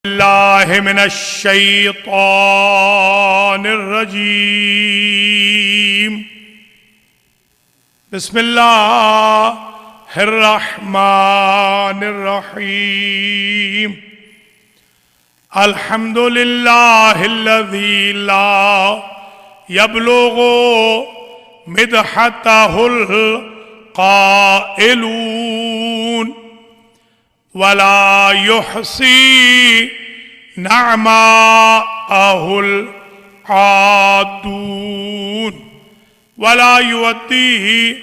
الله من الشيطان الرجيم. بسم الله الرحمن الرحيم. الحمد لله الذي لا يبلغ مدحته القائلون ولا يحصي نعماءه العادون ولا يؤديه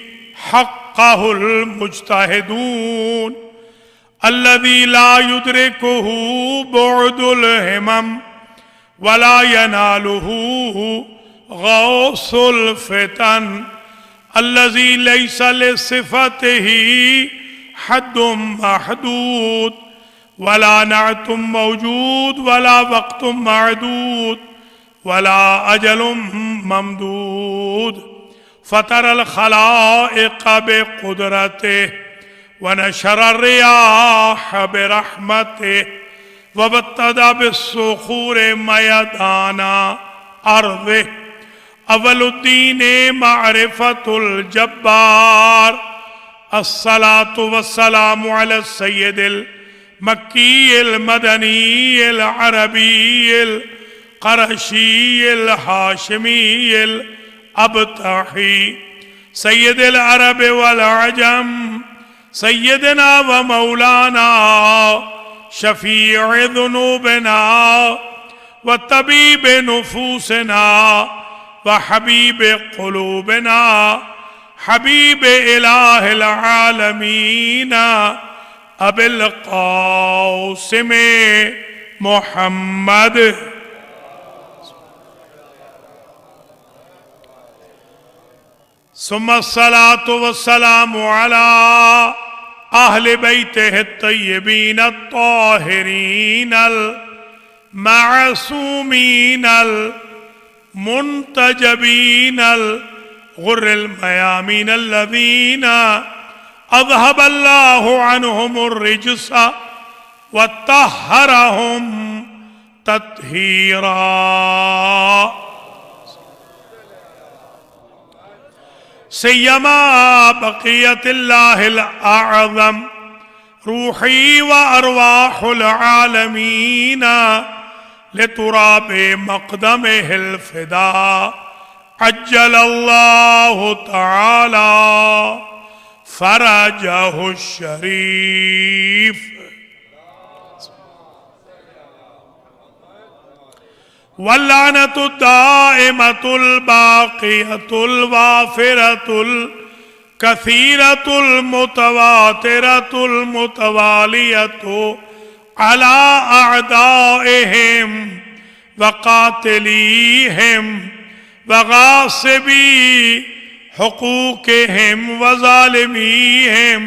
حقه المجتهدون الذي لا يدركه بعد الهمم ولا يناله غوص الفتن الذي ليس لصفته حد محدود ولا نعت موجود ولا وقت معدود ولا أجل ممدود فطر الخلائق بقدرته ونشر الرياح برحمته وابتدى بالصخور ميدان أرضه. أول الدين معرفة الجبار. الصلاة والسلام على السيد المكي المدني العربي القرشي الهاشمي الأبطحي سيد العرب والعجم سيدنا ومولانا شفيع ذنوبنا وطبيب نفوسنا وحبيب قلوبنا حبيب إله العالمين أبي القاسم محمد ثم الصلاة والسلام على أهل بيته الطيبين الطاهرين المعصومين المنتجبين غر الميامين الذين أذهب الله عنهم الرجس وطهرهم تطهيرا. سيما بقية الله الأعظم روحي وأرواح العالمين لتراب مقدمه الفداء عجل الله تعالى فرجه الشريف. واللعنة الدائمة الباقية الوافرة الكثيرة المتواترة المتوالية على أعدائهم وقاتليهم وغاصبي حقوقهم وظالميهم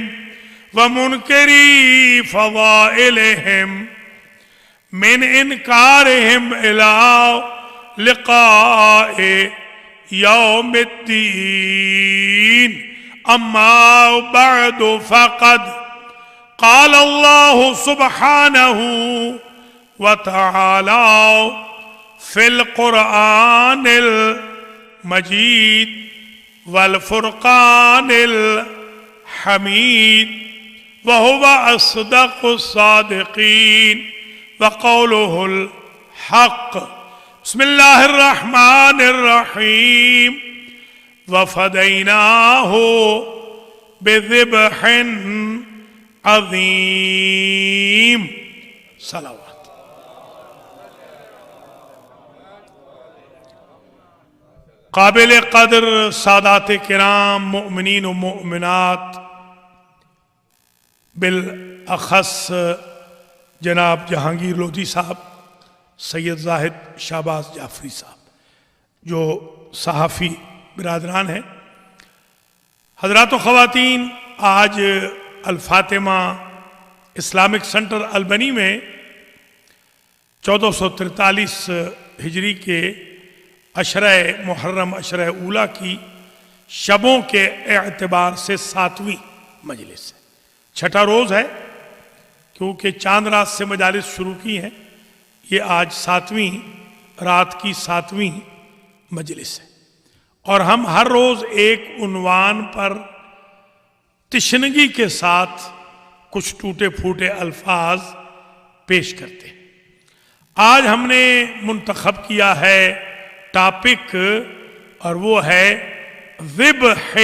ومنكري فضائلهم من إنكارهم إلى لقاء يوم الدين. أما بعد فقد قال الله سبحانه وتعالى في القرآن المجيد والفرقان الحميد وهو أصدق الصادقين وقوله الحق. بسم الله الرحمن الرحيم. وفديناه بذبح عظيم. صلوات. قابل قدر سادات کرام مؤمنین و مؤمنات بالاخص جناب جہانگیر لودھی صاحب، سید زاہد شہباز جعفری صاحب جو صحافی برادران ہیں، حضرات و خواتین، آج الفاطمہ اسلامک سنٹر البنی میں 1443 ہجری کے عشرہ محرم عشرہ اولیٰ کی شبوں کے اعتبار سے 7ویں مجلس ہے، چھٹا روز ہے، کیونکہ چاند رات سے مجالس شروع کی ہیں یہ آج 7ویں رات کی 7ویں مجلس ہے، اور ہم ہر روز ایک عنوان پر تشنگی کے ساتھ کچھ ٹوٹے پھوٹے الفاظ پیش کرتے ہیں۔ آج ہم نے منتخب کیا ہے ٹاپک، اور وہ ہے ذبح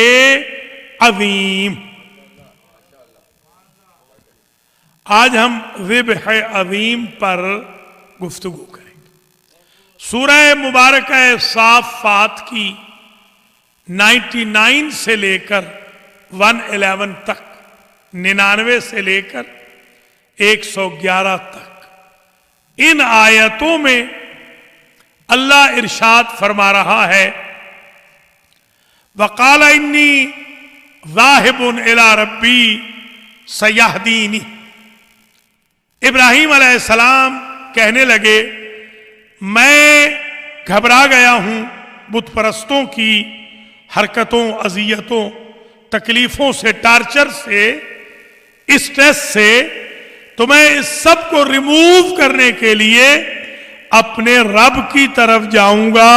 عظیم۔ آج ہم ذبح عظیم پر گفتگو کریں۔ سورہ مبارکہ صافات کی 99 سے لے کر 111 تک، 99 سے لے کر 111 تک، ان آیتوں میں اللہ ارشاد فرما رہا ہے وَقَالَ إِنِّي ذَاهِبٌ إِلَىٰ رَبِّي سَيَهْدِينِ۔ ابراہیم علیہ السلام کہنے لگے میں گھبرا گیا ہوں بت پرستوں کی حرکتوں، اذیتوں، تکلیفوں سے، ٹارچر سے، اسٹریس سے، تو میں اس سب کو ریموو کرنے کے لیے اپنے رب کی طرف جاؤں گا،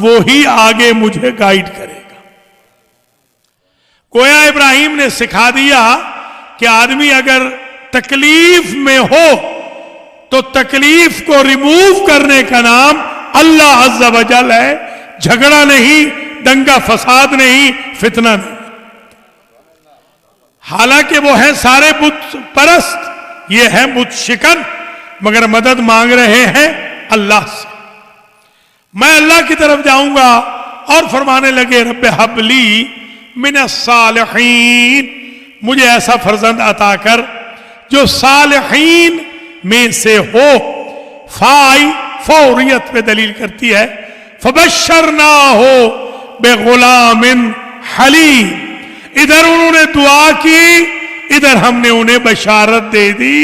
وہی آگے مجھے گائیڈ کرے گا۔ گویا ابراہیم نے سکھا دیا کہ آدمی اگر تکلیف میں ہو تو تکلیف کو ریموو کرنے کا نام اللہ عز و جل ہے، جھگڑا نہیں، دنگا فساد نہیں، فتنہ نہیں۔ حالانکہ وہ ہیں سارے بت پرست، یہ ہے بت شکن، مگر مدد مانگ رہے ہیں اللہ سے۔ میں اللہ کی طرف جاؤں گا، اور فرمانے لگے رب ہب لی من الصالحین، مجھے ایسا فرزند عطا کر جو صالحین میں سے ہو۔ فائی فوریت پہ دلیل کرتی ہے، فبشرناہ بغلام حلیم، ادھر انہوں نے دعا کی، ادھر ہم نے انہیں بشارت دے دی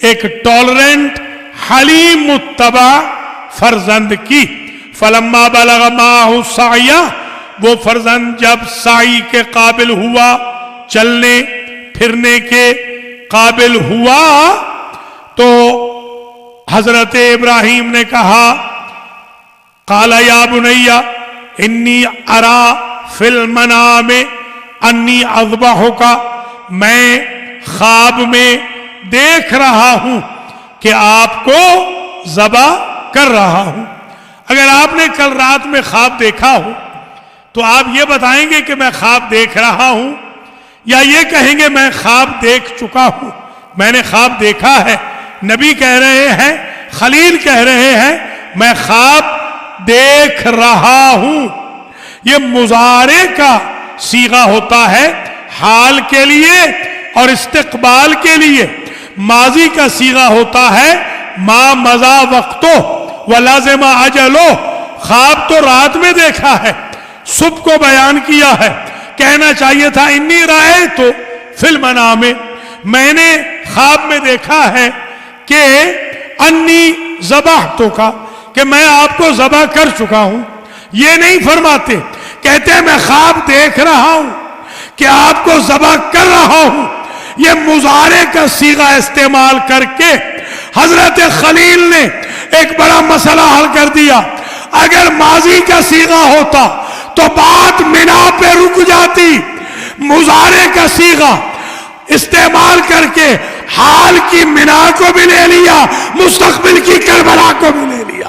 ایک ٹالرنٹ، حلیم، متبع فرزند کی۔ فلما بلغ معہ السعی، وہ فرزند جب سعی کے قابل ہوا، چلنے پھرنے کے قابل ہوا، تو حضرت ابراہیم نے کہا قال یا بنی انی ارا فی المنام انی اذبحک، میں خواب میں دیکھ رہا ہوں کہ آپ کو ذبح کر رہا ہوں۔ اگر آپ نے کل رات میں خواب دیکھا ہو تو آپ یہ بتائیں گے کہ میں خواب دیکھ رہا ہوں، یا یہ کہیں گے میں خواب دیکھ چکا ہوں، میں نے خواب دیکھا ہے؟ نبی کہہ رہے ہیں، خلیل کہہ رہے ہیں میں خواب دیکھ رہا ہوں۔ یہ مضارع کا صیغہ ہوتا ہے حال کے لیے اور استقبال کے لیے، ماضی کا صیغہ ہوتا ہے ما مضى وقتو ولازم اجلو، خواب تو رات میں دیکھا ہے، صبح کو بیان کیا ہے، کہنا چاہیے تھا انی رأیت فی المنام، میں نے خواب میں دیکھا ہے کہ انی ذبحتک، کہ میں آپ کو ذبح کر چکا ہوں۔ یہ نہیں فرماتے، کہتے ہیں میں خواب دیکھ رہا ہوں کہ آپ کو ذبح کر رہا ہوں۔ یہ مضارع کا صیغہ استعمال کر کے حضرت خلیل نے ایک بڑا مسئلہ حل کر دیا۔ اگر ماضی کا صیغہ ہوتا تو بات منا پہ رک جاتی، مضارع کا صیغہ استعمال کر کے حال کی منا کو بھی لے لیا، مستقبل کی کربلا کو بھی لے لیا۔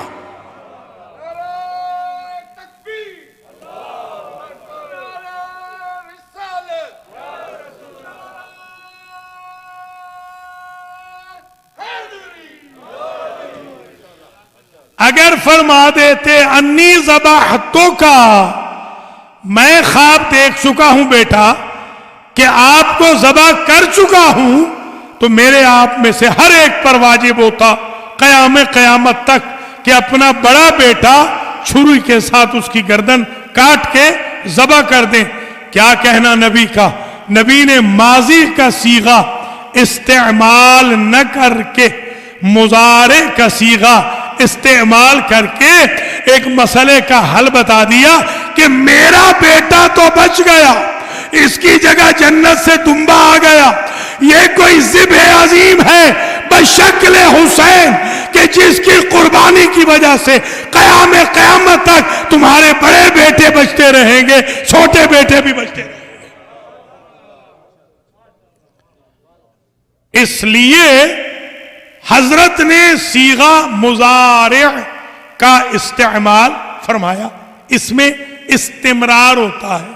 اگر فرما دیتے انی ذبحتک، میں خواب دیکھ چکا ہوں بیٹا کہ آپ کو ذبح کر چکا ہوں، تو میرے آپ میں سے ہر ایک پر واجب ہوتا قیامت تک کہ اپنا بڑا بیٹا چھری کے ساتھ اس کی گردن کاٹ کے ذبح کر دیں۔ کیا کہنا نبی کا؟ نبی نے ماضی کا صیغہ استعمال نہ کر کے مضارع کا صیغہ استعمال کر کے ایک مسئلے کا حل بتا دیا کہ میرا بیٹا تو بچ گیا، اس کی جگہ جنت سے دمبا آ گیا۔ یہ کوئی ذبح عظیم ہے بشکل حسین کہ جس کی قربانی کی وجہ سے قیامت تک تمہارے بڑے بیٹے بچتے رہیں گے، چھوٹے بیٹے بھی بچتے رہیں گے۔ اس لیے حضرت نے صیغہ مضارع کا استعمال فرمایا، اس میں استمرار ہوتا ہے،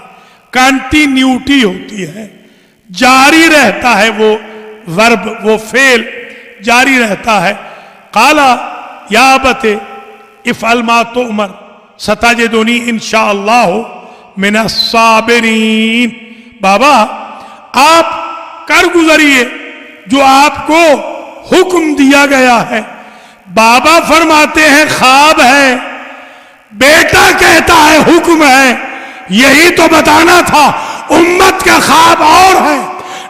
کنٹینیوٹی ہوتی ہے، جاری رہتا ہے، وہ ورب، وہ فعل جاری رہتا ہے۔ قال یا ابت افعل ما تؤمر ستجدنی انشاءاللہ من الصابرین۔ بابا آپ کر گزریے جو آپ کو حکم دیا گیا ہے۔ بابا فرماتے ہیں خواب ہے، بیٹا کہتا ہے حکم ہے۔ یہی تو بتانا تھا، امت کا خواب اور ہے،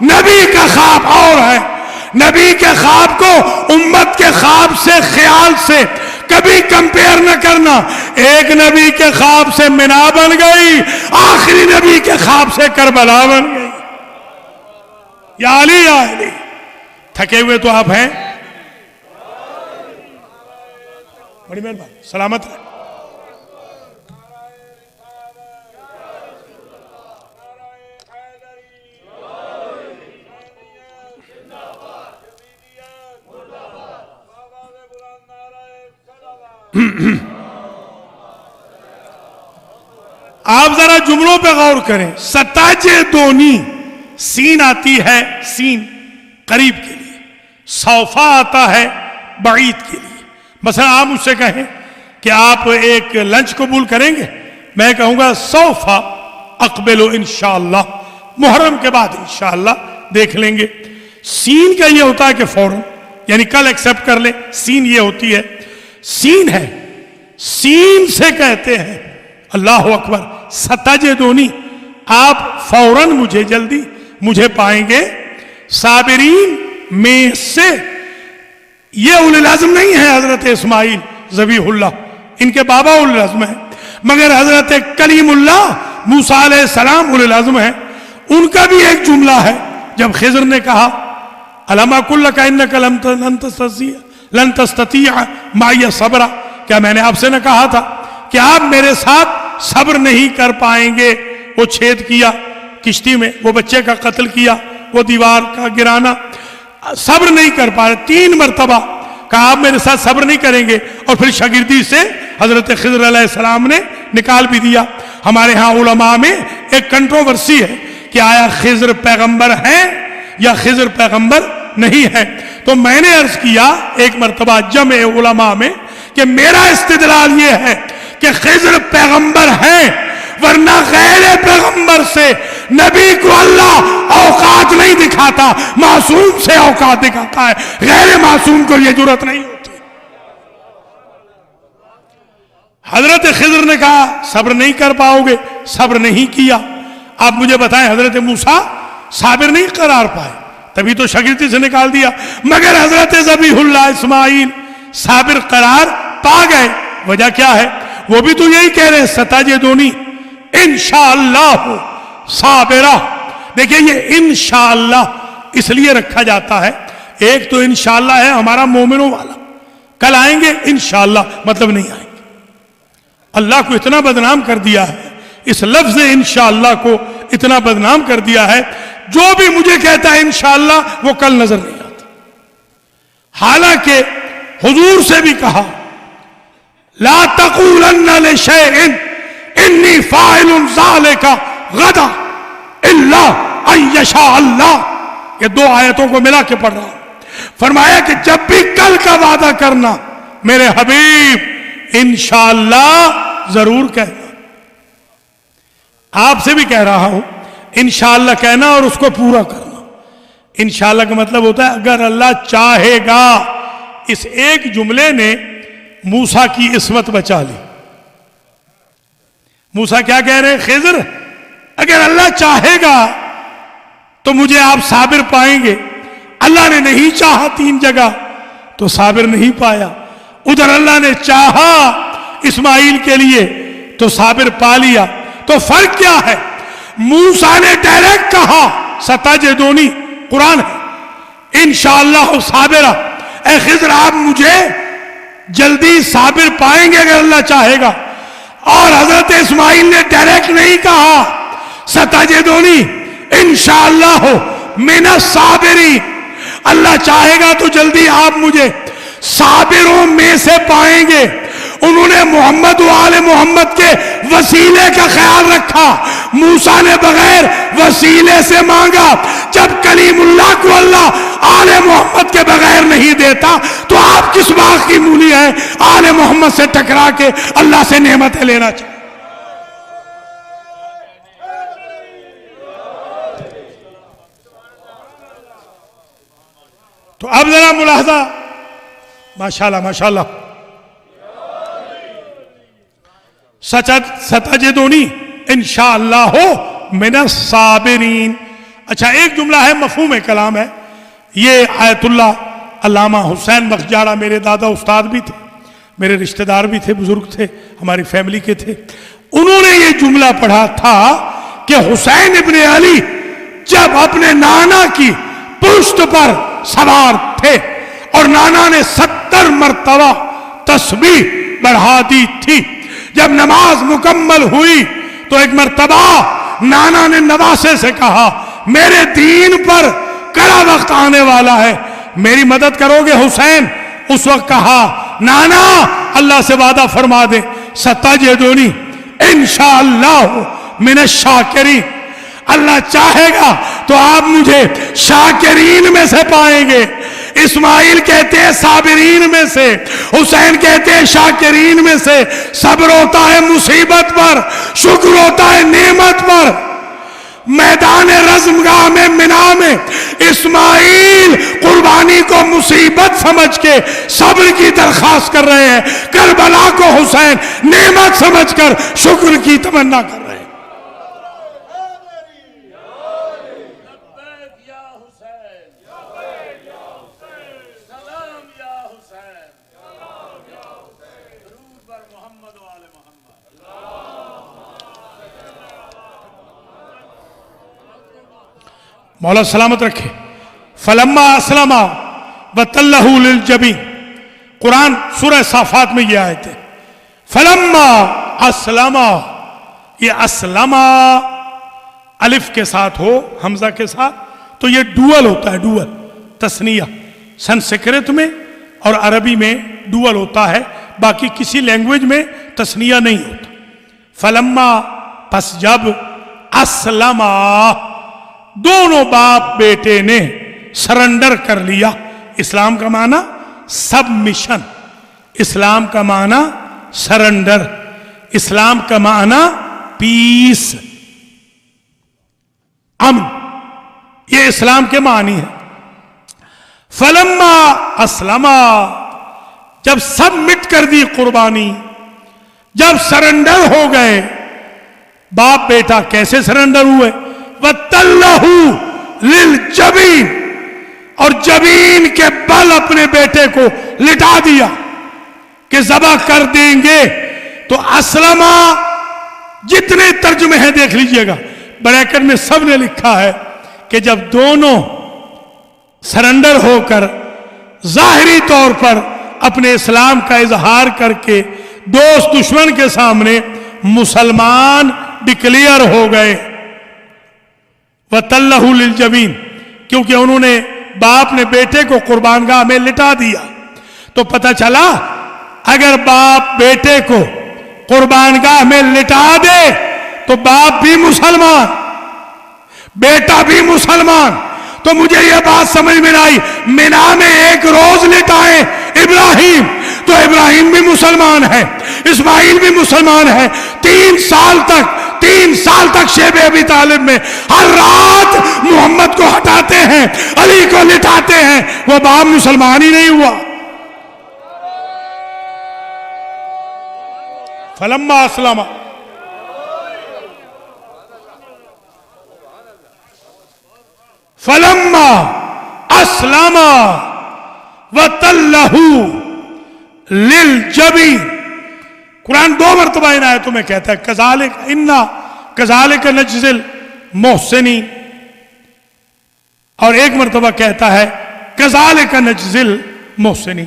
نبی کا خواب اور ہے۔ نبی کے خواب کو امت کے خواب سے، خیال سے کبھی کمپیئر نہ کرنا۔ ایک نبی کے خواب سے منا بن گئی، آخری نبی کے خواب سے کربلا بن گئی۔ یا علی یا علی، تھکے ہوئے تو آپ ہیں، بڑی مہربانی، سلامت رہے۔ آپ ذرا جملوں پہ غور کریں۔ ستجدونی، سین آتی ہے، سین قریب کے لیے، سوفا آتا ہے بعید کے لیے۔ مثلا آپ مجھ سے کہیں کہ آپ ایک لنچ قبول کریں گے، میں کہوں گا سوفا اقبل انشاءاللہ، محرم کے بعد انشاءاللہ دیکھ لیں گے۔ سین کا یہ ہوتا ہے کہ فوراً، یعنی کل ایکسپٹ کر لیں، سین یہ ہوتی ہے، سین ہے، سین سے کہتے ہیں اللہ اکبر، ستجدونی، آپ فوراً مجھے، جلدی مجھے پائیں گے، صابرین میں سے۔ یہ اولو العزم نہیں ہے حضرت اسماعیل ذبیح اللہ، ان کے بابا اولو العزم ہیں، مگر حضرت کلیم اللہ موسیٰ علیہ السلام اولو العزم ہیں۔ ان کا بھی ایک جملہ ہے، جب خضر نے کہا الم اقل لک انک لن تستطیع معی صبرا، کیا میں نے آپ سے نہ کہا تھا کہ آپ میرے ساتھ صبر نہیں کر پائیں گے؟ وہ چھید کیا کشتی میں، وہ بچے کا قتل کیا، وہ دیوار کا گرانا، صبر نہیں کر پا رہے، 3 مرتبہ کہا آپ میرے ساتھ صبر نہیں کریں گے، اور پھر شاگردی سے حضرت خضر علیہ السلام نے نکال بھی دیا۔ ہمارے ہاں علماء میں ایک کنٹروورسی ہے کہ آیا خضر پیغمبر ہیں یا خضر پیغمبر نہیں ہے؟ تو میں نے عرض کیا ایک مرتبہ جمع علماء میں کہ میرا استدلال یہ ہے کہ خضر پیغمبر ہیں، ورنہ غیر پیغمبر سے نبی کو اللہ اوقات نہیں دکھاتا، معصوم سے اوقات دکھاتا ہے، غیر معصوم کو یہ جرات نہیں ہوتی۔ حضرت خضر نے کہا صبر نہیں کر پاؤ گے، صبر نہیں کیا۔ آپ مجھے بتائیں حضرت موسیٰ صابر نہیں قرار پائے، تبھی تو شاگردی سے نکال دیا، مگر حضرت ذبیح اللہ اسماعیل صابر قرار پا گئے۔ وجہ کیا ہے؟ وہ بھی تو یہی کہہ رہے ہیں ستجدونی انشاءاللہ صابرہ۔ دیکھیں یہ انشاءاللہ اس لیے رکھا جاتا ہے، ایک تو انشاءاللہ ہے ہمارا مومنوں والا، کل آئیں گے انشاءاللہ مطلب نہیں آئیں گے۔ اللہ کو اتنا بدنام کر دیا ہے، اس لفظ انشاءاللہ کو اتنا بدنام کر دیا ہے، جو بھی مجھے کہتا ہے انشاءاللہ وہ کل نظر نہیں آتا۔ حالانکہ حضور سے بھی کہا لا تقولن لشیء انی فاعل ذلک غدا الا ان یشاء اللہ۔ یہ 2 آیتوں کو ملا کے پڑھ رہا ہوں۔ فرمایا کہ جب بھی کل کا وعدہ کرنا میرے حبیب انشاءاللہ ضرور کہنا۔ آپ سے بھی کہہ رہا ہوں انشاءاللہ کہنا اور اس کو پورا کرنا۔ انشاءاللہ کا مطلب ہوتا ہے اگر اللہ چاہے گا۔ اس ایک جملے نے موسیٰ کی عصمت بچا لی۔ موسیٰ کیا کہہ رہے ہیں؟ خضر اگر اللہ چاہے گا تو مجھے آپ صابر پائیں گے۔ اللہ نے نہیں چاہا 3 جگہ تو صابر نہیں پایا، ادھر اللہ نے چاہا اسماعیل کے لیے تو صابر پا لیا۔ تو فرق کیا ہے؟ موسیٰ نے ڈائریکٹ کہا ستجدونی، قرآن ہے، انشاءاللہ صابرہ۔ اے خضر آپ مجھے جلدی صابر پائیں گے اگر اللہ چاہے گا. اور حضرت اسماعیل نے ڈائریکٹ نہیں کہا ستجدونی انشاءاللہ من الصابرین. اللہ چاہے گا تو جلدی آپ مجھے صابروں میں سے پائیں گے. انہوں نے محمد و آل محمد کے وسیلے کا خیال رکھا. موسیٰ نے بغیر وسیلے سے مانگا. جب کلیم اللہ کو اللہ آل محمد کے بغیر نہیں دیتا تو آپ کس باغ کی مولی ہیں آل محمد سے ٹکرا کے اللہ سے نعمتیں لینا چاہتے. تو اب ذرا ملاحظہ. ماشاءاللہ ماشاءاللہ. ستجدونی انشاءاللہ من الصابرین. اچھا ایک جملہ ہے مفہوم کلام ہے. یہ آیت اللہ علامہ حسین بخشجارہ میرے دادا استاد بھی تھے, میرے رشتہ دار بھی تھے, بزرگ تھے, ہماری فیملی کے تھے. انہوں نے یہ جملہ پڑھا تھا کہ حسین ابن علی جب اپنے نانا کی پشت پر سوار تھے اور نانا نے 70 مرتبہ تسبیح بڑھا دی تھی. جب نماز مکمل ہوئی تو ایک مرتبہ نانا نے نواسے سے کہا میرے دین پر کڑا وقت آنے والا ہے, میری مدد کرو گے حسین؟ اس وقت کہا نانا اللہ سے وعدہ فرما دے ستجدونی انشاءاللہ من الشاکرین. اللہ چاہے گا تو آپ مجھے شاکرین میں سے پائیں گے. اسماعیل کہتے ہیں صابرین میں سے, حسین کہتے ہیں شاکرین میں سے. صبر ہوتا ہے مصیبت پر, شکر ہوتا ہے نعمت پر. میدان رزمگاہ میں منا میں اسماعیل قربانی کو مصیبت سمجھ کے صبر کی درخواست کر رہے ہیں, کربلا کو حسین نعمت سمجھ کر شکر کی تمنا کر رہے ہیں. مولا سلامت رکھے. فلما اسلم وتلہ للجبین. قرآن سورہ صافات میں یہ آیت ہے فلما اسلم. یہ اسلم الف کے ساتھ ہو حمزہ کے ساتھ تو یہ ڈوول ہوتا ہے, ڈوول تثنیہ. سنسکرت میں اور عربی میں ڈوول ہوتا ہے, باقی کسی لینگویج میں تثنیہ نہیں ہوتا. فلما پس جب اسلم دونوں باپ بیٹے نے سرنڈر کر لیا. اسلام کا معنی سبمیشن, اسلام کا معنی سرنڈر, اسلام کا معنی پیس, امن, یہ اسلام کے معنی ہے. فلما اسلم جب سبمٹ کر دی قربانی, جب سرنڈر ہو گئے. باپ بیٹا کیسے سرنڈر ہوئے؟ وَتَلَّهُ لِلْجَبِينِ, اور جبین کے بل اپنے بیٹے کو لٹا دیا کہ ذبح کر دیں گے. تو اسلمہ جتنے ترجمے ہیں دیکھ لیجئے گا, بریکٹ میں سب نے لکھا ہے کہ جب دونوں سرنڈر ہو کر ظاہری طور پر اپنے اسلام کا اظہار کر کے دوست دشمن کے سامنے مسلمان ڈکلیئر ہو گئے. وَتَلَّهُ لِلْجَبِينِ, کیونکہ انہوں نے باپ نے بیٹے کو قربانگاہ میں لٹا دیا. تو پتہ چلا اگر باپ بیٹے کو قربانگاہ میں لٹا دے تو باپ بھی مسلمان, بیٹا بھی مسلمان. تو مجھے یہ بات سمجھ میں آئی, مینا میں ایک روز لٹائیں ابراہیم تو ابراہیم بھی مسلمان ہے, اسماعیل بھی مسلمان ہے. 3 سال تک شیب ابی طالب میں ہر رات محمد کو ہٹاتے ہیں, علی کو لٹاتے ہیں, وہ باپ مسلمان ہی نہیں ہوا. فلما اسلم فلما اسلم وتلہ للجبین. قرآن 2 مرتبہ ان آیتوں میں کہتا ہے کذالک نجزی المحسنین, اور ایک مرتبہ کہتا ہے کذالک نجزی المحسنین.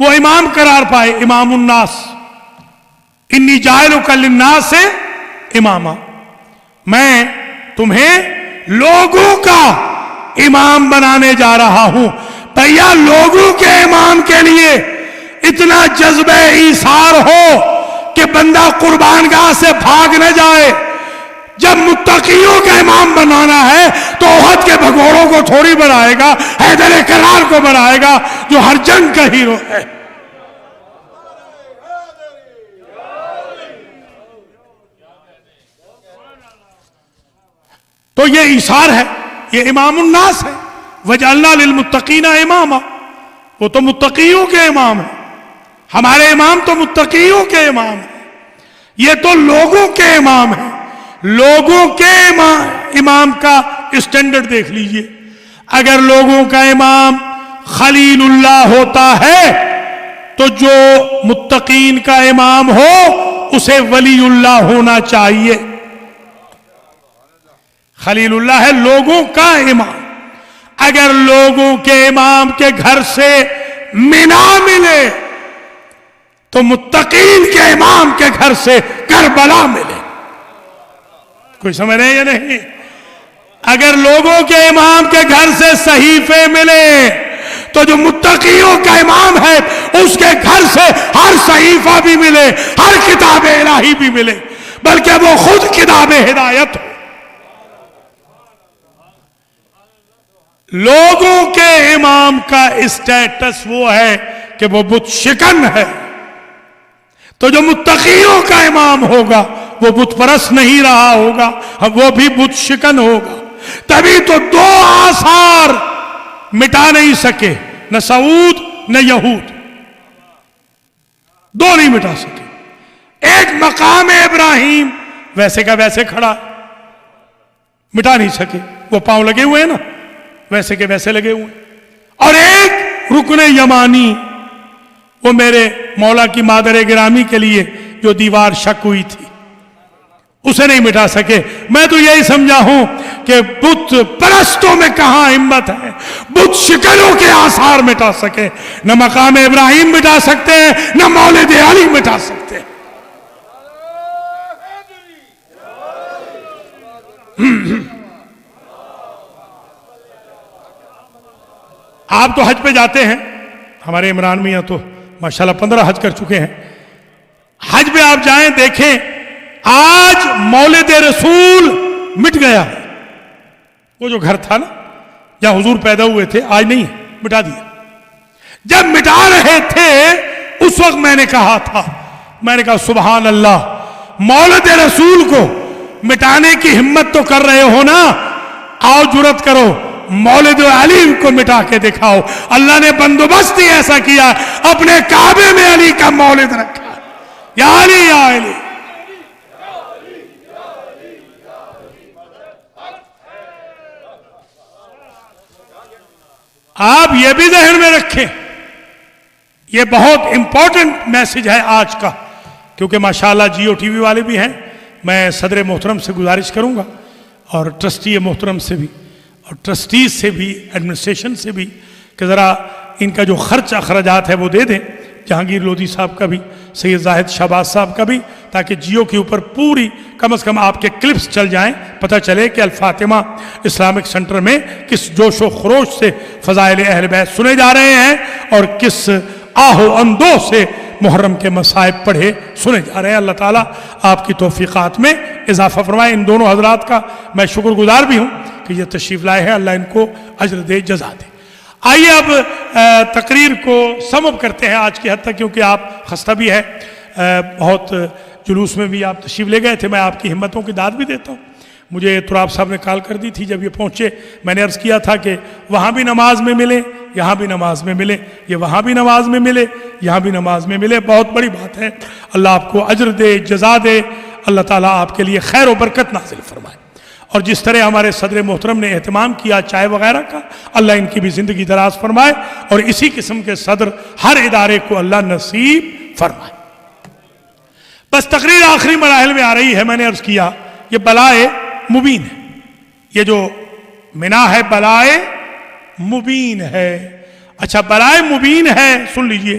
وہ امام قرار پائے، امام الناس، انی جاعلک للناس اماما، میں تمہیں لوگوں کا امام بنانے جا رہا ہوں۔ بھیا لوگوں کے امام کے لیے اتنا جذبہ ایثار ہو کہ بندہ قربان گاہ سے بھاگ نہ جائے۔ جب متقیوں کا امام بنانا ہے تو احد کے بھگوڑوں کو تھوڑی بنائے گا، حیدر کرار کو بنائے گا جو ہر جنگ کا ہیرو ہے۔ تو یہ ایثار ہے، یہ امام الناس ہے۔ وَجَعَلْنَا لِلْمُتَّقِينَ اماما، وہ تو متقیوں کے امام ہیں، ہمارے امام تو متقیوں کے امام ہیں، یہ تو لوگوں کے امام ہیں۔ لوگوں کے امام کا اسٹینڈرڈ دیکھ لیجئے، اگر لوگوں کا امام خلیل اللہ ہوتا ہے تو جو متقین کا امام ہو اسے ولی اللہ ہونا چاہیے۔ خلیل اللہ ہے لوگوں کا امام، اگر لوگوں کے امام کے گھر سے منا ملے تو متقین کے امام کے گھر سے کربلا ملے۔ کوئی سمجھ رہے ہیں یا نہیں؟ اگر لوگوں کے امام کے گھر سے صحیفے ملے تو جو متقیوں کا امام ہے اس کے گھر سے ہر صحیفہ بھی ملے، ہر کتاب الہی بھی ملے، بلکہ وہ خود کتاب ہدایت ہو۔ لوگوں کے امام کا اسٹیٹس وہ ہے کہ وہ بت شکن ہے، تو جو متقیوں کا امام ہوگا وہ بت پرست نہیں رہا ہوگا، وہ بھی بت شکن ہوگا۔ تبھی تو دو آثار مٹا نہیں سکے، نہ سعود نہ یہود، دو نہیں مٹا سکے۔ ایک مقام ابراہیم ویسے کا ویسے کھڑا، مٹا نہیں سکے، وہ پاؤں لگے ہوئے ہیں نا، ویسے کے ویسے لگے ہوئے۔ اور ایک رکن یمانی، وہ میرے مولا کی مادر گرامی کے لیے جو دیوار شک ہوئی تھی اسے نہیں مٹا سکے۔ میں تو یہی سمجھا ہوں کہ بت پرستوں میں کہاں ہمت ہے بت شکنوں کے آثار مٹا سکے، نہ مقام ابراہیم مٹا سکتے ہیں نہ مولد علی مٹا سکتے ہیں۔ آپ تو حج پہ جاتے ہیں، ہمارے عمران میاں تو ماشاءاللہ 15 حج کر چکے ہیں۔ حج پہ آپ جائیں دیکھیں، آج مولد رسول مٹ گیا ہے۔ وہ جو گھر تھا نا جہاں حضور پیدا ہوئے تھے، آج نہیں ہے، مٹا دیا۔ جب مٹا رہے تھے اس وقت میں نے کہا تھا، میں نے کہا سبحان اللہ، مولد رسول کو مٹانے کی ہمت تو کر رہے ہو نا، آؤ جرت کرو مولد علی کو مٹا کے دکھاؤ۔ اللہ نے بندوبست ہی ایسا کیا، اپنے کعبے میں علی کا مولد رکھا، یا علی یا علی۔ آپ یہ بھی ذہن میں رکھیں، یہ بہت امپورٹنٹ میسج ہے آج کا، کیونکہ ماشاءاللہ جیو ٹی وی والے بھی ہیں۔ میں صدر محترم سے گزارش کروں گا اور ٹرسٹی محترم سے بھی اور ٹرسٹیز سے بھی، ایڈمنسٹریشن سے بھی، کہ ذرا ان کا جو خرچ اخراجات ہے وہ دے دیں، جہانگیر لودھی صاحب کا بھی، سید زاہد شہباز صاحب کا بھی، تاکہ جیو کے اوپر پوری کم از کم آپ کے کلپس چل جائیں، پتہ چلے کہ الفاطمہ اسلامک سنٹر میں کس جوش و خروش سے فضائل اہل بیت سنے جا رہے ہیں اور کس آہ و اندوہ سے محرم کے مصائب پڑھے سنے جا رہے ہیں۔ اللہ تعالیٰ آپ کی توفیقات میں اضافہ فرمائے۔ ان دونوں حضرات کا میں شکر گزار بھی ہوں کہ یہ تشریف لائے ہیں، اللہ ان کو اجر دے، جزا دے۔ آئیے اب تقریر کو سم اپ کرتے ہیں آج کی حد تک، کیونکہ آپ خستہ بھی ہے، بہت جلوس میں بھی آپ تشریف لے گئے تھے۔ میں آپ کی ہمتوں کی داد بھی دیتا ہوں۔ مجھے تراب صاحب نے کال کر دی تھی جب یہ پہنچے، میں نے عرض کیا تھا کہ وہاں بھی نماز میں ملے، یہاں بھی نماز میں ملے، یہ وہاں بھی نماز میں ملے، یہاں بھی نماز میں ملے، بہت بڑی بات ہے۔ اللہ آپ کو اجر دے، جزا دے، اللہ تعالیٰ آپ کے لیے خیر و برکت نازل فرمائے۔ اور جس طرح ہمارے صدر محترم نے اہتمام کیا چائے وغیرہ کا، اللہ ان کی بھی زندگی دراز فرمائے، اور اسی قسم کے صدر ہر ادارے کو اللہ نصیب فرمائے۔ بس تقریر آخری مراحل میں آ رہی ہے۔ میں نے عرض کیا یہ بلائے مبین ہے، یہ جو منا ہے بلائے مبین ہے۔ اچھا بلائے مبین ہے، سن لیجئے،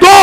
2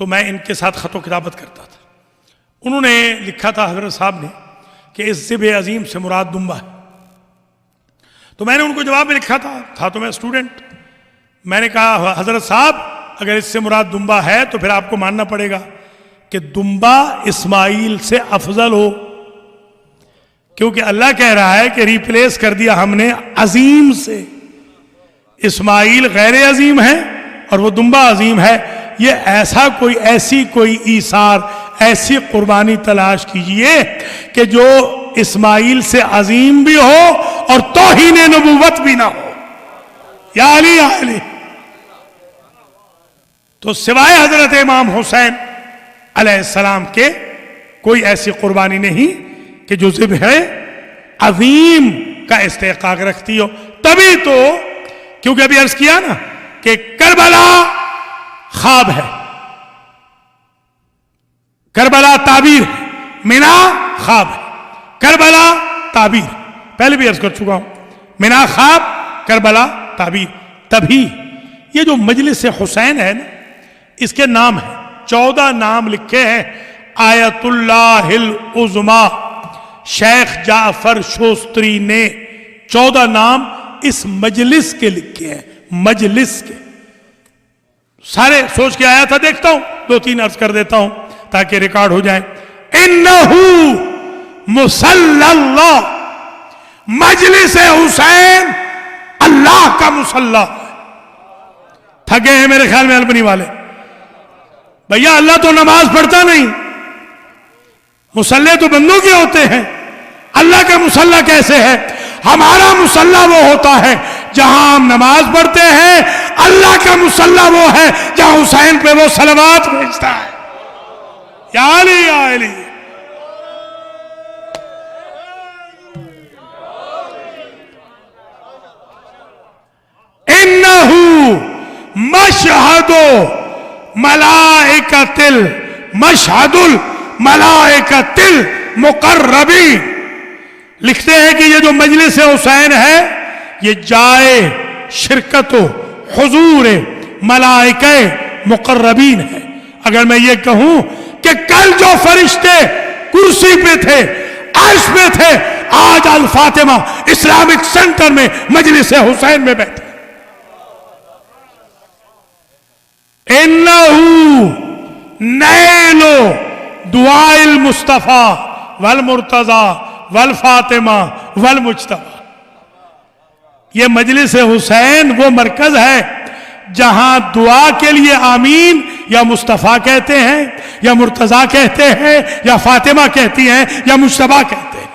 تو میں ان کے ساتھ خط و کتابت کرتا تھا. انہوں نے لکھا تھا حضرت صاحب نے کہ اس ذبح عظیم سے مراد دمبا ہے. تو میں نے ان کو جواب میں لکھا تھا تو میں اسٹوڈنٹ. میں نے کہا حضرت صاحب اگر اس سے مراد دمبا ہے تو پھر آپ کو ماننا پڑے گا کہ دمبا اسماعیل سے افضل ہو، کیونکہ اللہ کہہ رہا ہے کہ ریپلیس کر دیا ہم نے عظیم سے. اسماعیل غیر عظیم ہے اور وہ دمبا عظیم ہے. یہ ایسی کوئی ایثار، ایسی قربانی تلاش کیجئے کہ جو اسماعیل سے عظیم بھی ہو اور توہین نبوت بھی نہ ہو. یا علی یا علی. تو سوائے حضرت امام حسین علیہ السلام کے کوئی ایسی قربانی نہیں کہ جو ذبح عظیم کا استحقاق رکھتی ہو. تبھی تو کیونکہ ابھی عرض کیا نا کہ کربلا خواب ہے، کربلا تعبیر ہے، مینا خواب ہے، کربلا تعبیر. پہلے بھی عرض کر چکا ہوں، مینا خواب، کربلا تعبیر. تبھی یہ جو مجلس حسین ہے نا، اس کے نام ہیں 14 نام لکھے ہیں آیت اللہ العظمیٰ. شیخ جعفر شوستری نے 14 نام اس مجلس کے لکھے ہیں. مجلس کے سارے سوچ کے آیا تھا، دیکھتا ہوں 2-3 عرض کر دیتا ہوں تاکہ ریکارڈ ہو جائیں. انہو مصلی اللہ، مجلس حسین اللہ کا مصلی. تھکے ہیں میرے خیال میں البنی والے. بھیا اللہ تو نماز پڑھتا نہیں، مصلی تو بندوں کے ہوتے ہیں. اللہ کا مصلی کیسے ہے؟ ہمارا مصلی وہ ہوتا ہے جہاں ہم نماز پڑھتے ہیں. اللہ کا مصلی وہ ہے جہاں حسین پہ وہ صلوات بھیجتا ہے. یا علی یا علی. انہو مشہد ملائکۃ مشہد الملائکۃ المقربین. لکھتے ہیں کہ یہ جو مجلس حسین ہے یہ جائے شرکت و حضور ملائکہ مقربین ہے. اگر میں یہ کہوں کہ کل جو فرشتے کرسی پہ تھے، عرش پہ تھے، آج الفاطمہ اسلامک سینٹر میں مجلس حسین میں بیٹھے. انہو نیل دعاء المصطفیٰ والمرتضی والفاطمہ والمجتبی. یہ مجلس حسین وہ مرکز ہے جہاں دعا کے لیے آمین یا مصطفیٰ کہتے ہیں یا مرتضی کہتے ہیں یا فاطمہ کہتی ہیں یا مجتبی کہتے ہیں.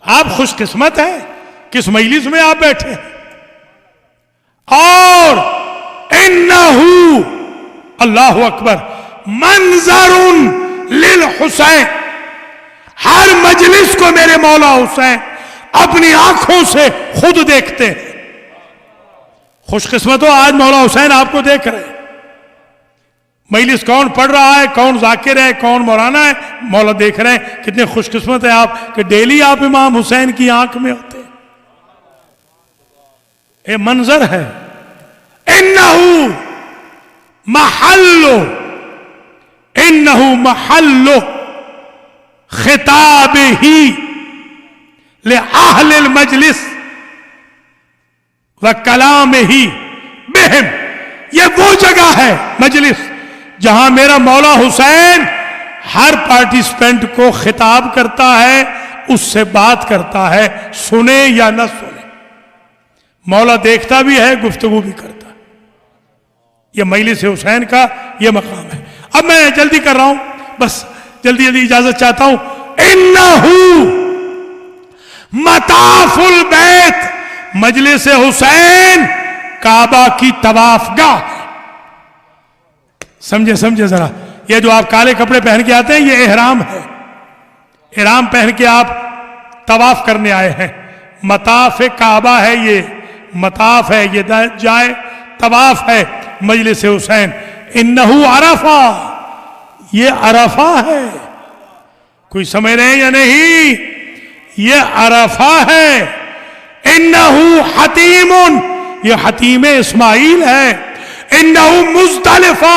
آپ خوش قسمت ہیں کس مجلس میں آپ بیٹھے ہیں. اور انہو اللہ اکبر منظر للحسین. ہر مجلس کو میرے مولا حسین اپنی آنکھوں سے خود دیکھتے ہیں. خوش قسمت ہو آج مولا حسین آپ کو دیکھ رہے ہیں. مجلس کون پڑھ رہا ہے، کون ذاکر ہے، کون مولانا ہے، مولا دیکھ رہے ہیں. کتنے خوش قسمت ہیں آپ کہ ڈیلی آپ امام حسین کی آنکھ میں ہوتے ہیں. یہ منظر ہے. انہو محل خطاب ہی لأہل المجلس وکلام ہی بہم. یہ وہ جگہ ہے مجلس جہاں میرا مولا حسین ہر پارٹیسپینٹ کو خطاب کرتا ہے، اس سے بات کرتا ہے، سنے یا نہ سنے. مولا دیکھتا بھی ہے، گفتگو بھی کرتا ہے. یہ مجلس حسین کا یہ مقام ہے. اب میں جلدی کر رہا ہوں، بس جلدی اجازت چاہتا ہوں. انہو مطاف البیت، مجلس حسین کعبہ کی طواف گاہ. سمجھے ذرا، یہ جو آپ کالے کپڑے پہن کے آتے ہیں یہ احرام ہے. احرام پہن کے آپ طواف کرنے آئے ہیں. مطاف کعبہ ہے، یہ مطاف ہے، یہ جائے طواف ہے مجلس حسین. انہو عرفہ، یہ عرفہ ہے. کوئی سمجھ رہے ہیں یا نہیں؟ یہ عرفہ ہے. انہو حتیم، یہ حتیم اسماعیل ہے. انہو مزدلفہ،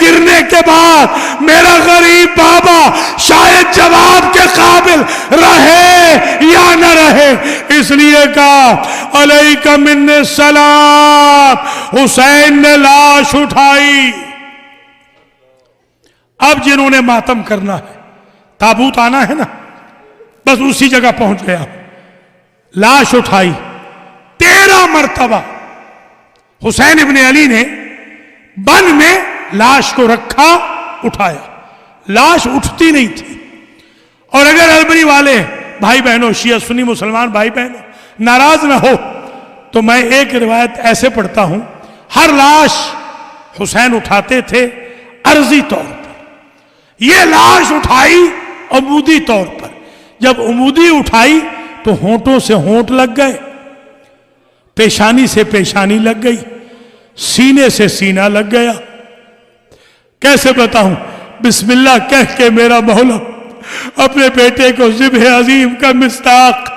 گرنے کے بعد میرا غریب بابا شاید جواب کے قابل رہے یا نہ رہے، اس لیے کہا علیک منی السلام۔ حسین نے لاش اٹھائی۔ اب جنہوں نے ماتم کرنا ہے، تابوت آنا ہے نا، بس اسی جگہ پہنچ گیا۔ لاش اٹھائی 13 مرتبہ حسین ابن علی نے بن میں لاش کو رکھا، اٹھایا، لاش اٹھتی نہیں تھی۔ اور اگر البری والے بھائی بہنوں، شیعہ سنی مسلمان بھائی بہنوں ناراض نہ ہو تو میں ایک روایت ایسے پڑھتا ہوں، ہر لاش حسین اٹھاتے تھے عرضی طور پر، یہ لاش اٹھائی عمودی طور پر۔ جب عمودی اٹھائی تو ہونٹوں سے ہونٹ لگ گئے، پیشانی سے پیشانی لگ گئی، سینے سے سینہ لگ گیا۔ کیسے بتاؤں؟ بسم اللہ کہہ کے میرا مولا اپنے بیٹے کو ذبح عظیم کا مصداق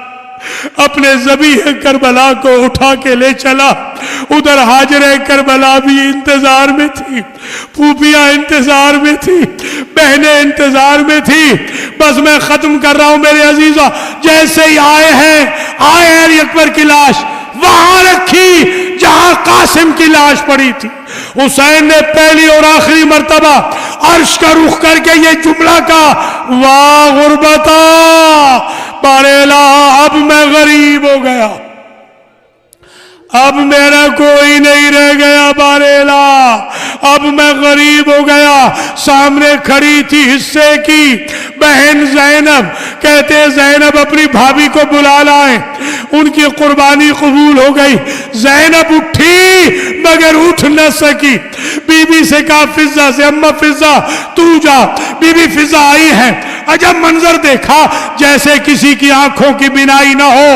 اپنے ذبیح کربلا کو اٹھا کے لے چلا۔ ادھر حاجر کربلا بھی انتظار میں تھی، پھوپھیاں انتظار میں تھی، بہنیں انتظار میں تھی۔ بس میں ختم کر رہا ہوں میرے عزیزہ، جیسے ہی آئے ہیں علی اکبر کی لاش وہاں رکھی جہاں قاسم کی لاش پڑی تھی۔ حسین نے پہلی اور آخری مرتبہ عرش کا رخ کر کے یہ جملہ کہا، واہ غربتا بارےلا، اب میں غریب ہو گیا، اب میرا کوئی نہیں رہ گیا بارےلا، اب میں غریب ہو گیا۔ سامنے کھڑی تھی حصے کی بہن زینب، کہتے زینب اپنی بھابھی کو بلا لائیں، ان کی قربانی قبول ہو گئی۔ زینب اٹھی مگر اٹھ نہ سکی، بی بی سے کہا فضہ سے، اماں فضہ تو جا۔ بی بی فضہ آئی ہے، عجب منظر دیکھا، جیسے کسی کی آنکھوں کی بینائی نہ ہو۔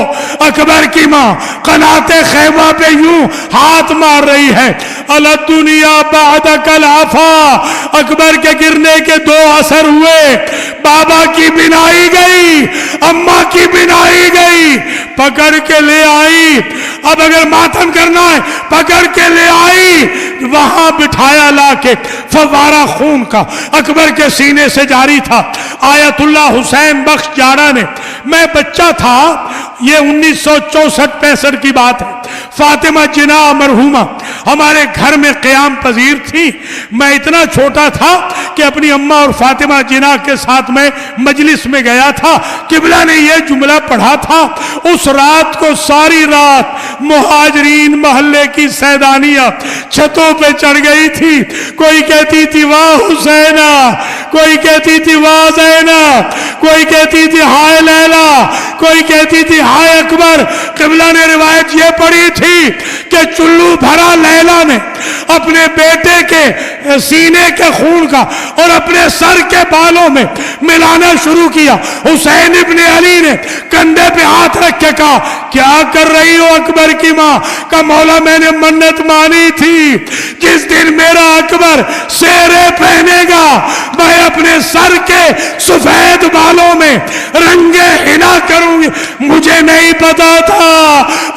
اکبر کی ماں قنات خیمہ پہ یوں ہاتھ مار رہی ہے، الدنیا بعدک العفا۔ اکبر کے گرنے کے 2 اثر ہوئے، بابا کی بینائی گئی، اماں کی بینائی گئی، پکڑ کے لے آئی۔ اب اگر ماتم کرنا ہے پکڑ کے لے آئی، وہاں بٹھایا لا کے، فوارہ خون کا اکبر کے سینے سے جاری تھا۔ آیت اللہ حسین بخش جانا نے، میں بچہ تھا، یہ 1964-65 کی بات ہے، فاطمہ جناح مرحومہ ہمارے گھر میں قیام پذیر تھی۔ میں اتنا چھوٹا تھا کہ اپنی اماں اور فاطمہ جناح کے ساتھ میں مجلس میں گیا تھا، قبلہ نے یہ جملہ پڑھا تھا۔ اس رات کو ساری رات مہاجرین محلے کی سیدانیہ چھتوں پہ چڑھ گئی تھی، کوئی کہتی تھی واہ حسینہ، کوئی کہتی تھی واہ زینب، کوئی کہتی تھی ہائے لیلا، کوئی کہتی تھی ہائے اکبر۔ قبلہ نے روایت یہ پڑھی تھی کہ چلو بھرا لیلا نے اپنے بیٹے کے سینے کے خون کا اور اپنے سر کے بالوں میں ملانا شروع کیا۔ حسین ابن علی نے کندھے پہ ہاتھ رکھ کے کہا کیا کر رہی ہو اکبر کی ماں؟ کا مولا میں نے منت مانی تھی، جس دن میرا اکبر سیرے پہنے گا میں اپنے سر کے سفید بالوں میں رنگے حنا کروں گی۔ مجھے نہیں پتا تھا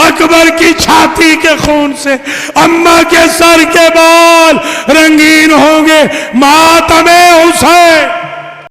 اکبر کی چھاتی کے خون سے اماں کے سر کے بال رنگین ہوں گے۔ ماتم حسین